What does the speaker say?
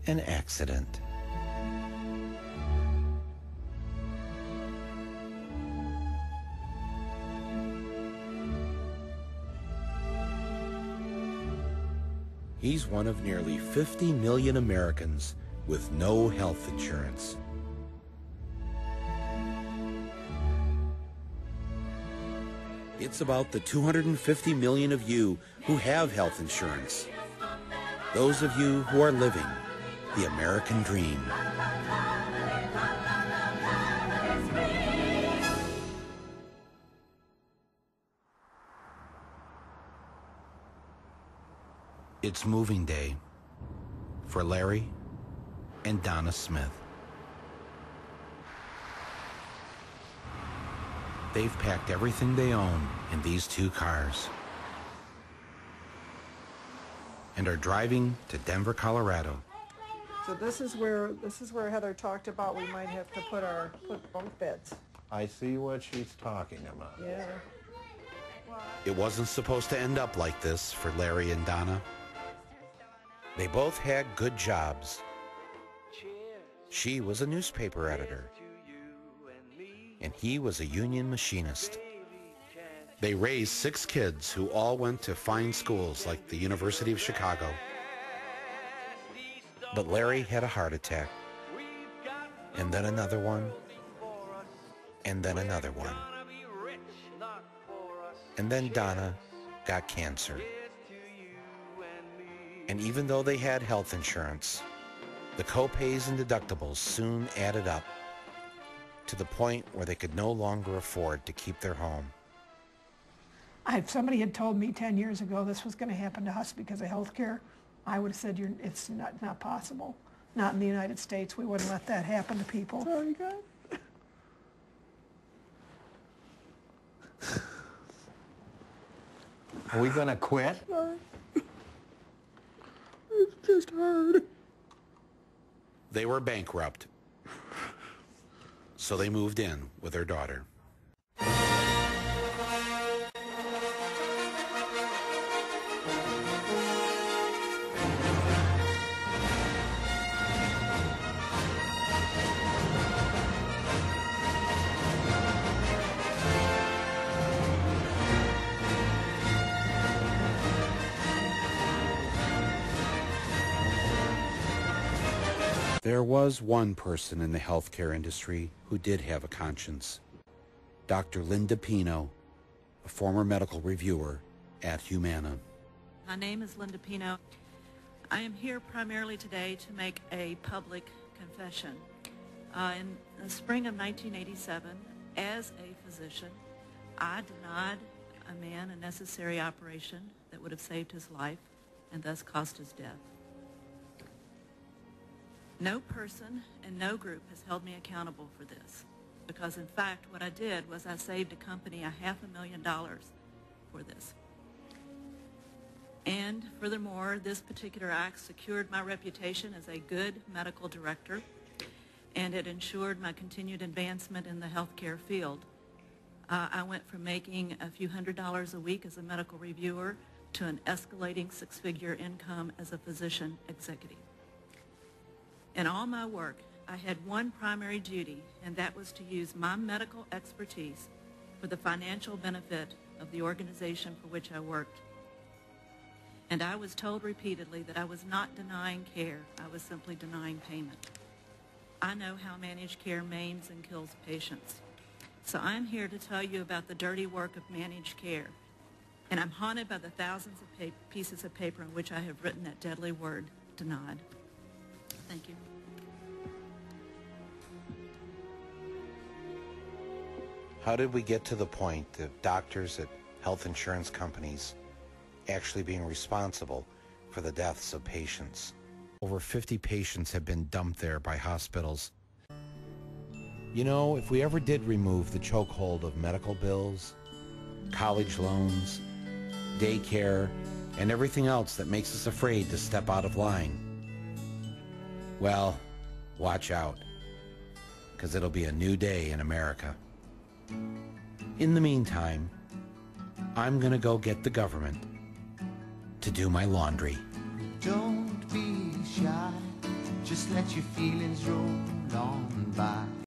an accident. He's one of nearly 50 million Americans with no health insurance. It's about the 250 million of you who have health insurance. Those of you who are living the American dream. It's moving day for Larry and Donna Smith. They've packed everything they own in these two cars and are driving to Denver, Colorado. So this is where Heather talked about we might have to put bunk beds. I see what she's talking about. Yeah. It wasn't supposed to end up like this for Larry and Donna. They both had good jobs. She was a newspaper editor, and he was a union machinist. They raised 6 kids who all went to fine schools like the University of Chicago. But Larry had a heart attack, and then another one, and then another one. And then Donna got cancer. And even though they had health insurance, the co-pays and deductibles soon added up to the point where they could no longer afford to keep their home. If somebody had told me 10 years ago this was going to happen to us because of health care, I would have said it's not possible. Not in the United States. We wouldn't let that happen to people. Sorry, God. Are we going to quit? Sorry. It's just hard. They were bankrupt, so they moved in with their daughter. There was one person in the healthcare industry who did have a conscience. Dr. Linda Pino, a former medical reviewer at Humana. My name is Linda Pino. I am here primarily today to make a public confession. In the spring of 1987, as a physician, I denied a man a necessary operation that would have saved his life and thus caused his death. No person and no group has held me accountable for this, because in fact what I did was I saved a company $500,000 for this. And furthermore, this particular act secured my reputation as a good medical director, and it ensured my continued advancement in the healthcare field. I went from making a few $100s a week as a medical reviewer to an escalating 6-figure income as a physician executive. In all my work, I had one primary duty, and that was to use my medical expertise for the financial benefit of the organization for which I worked. And I was told repeatedly that I was not denying care, I was simply denying payment. I know how managed care maims and kills patients. So I'm here to tell you about the dirty work of managed care. And I'm haunted by the thousands of pieces of paper in which I have written that deadly word, denied. Thank you. How did we get to the point of doctors at health insurance companies actually being responsible for the deaths of patients? Over 50 patients have been dumped there by hospitals. You know, if we ever did remove the chokehold of medical bills, college loans, daycare, and everything else that makes us afraid to step out of line, well, watch out, because it'll be a new day in America. In the meantime, I'm gonna go get the government to do my laundry. Don't be shy, Just let your feelings roll on by.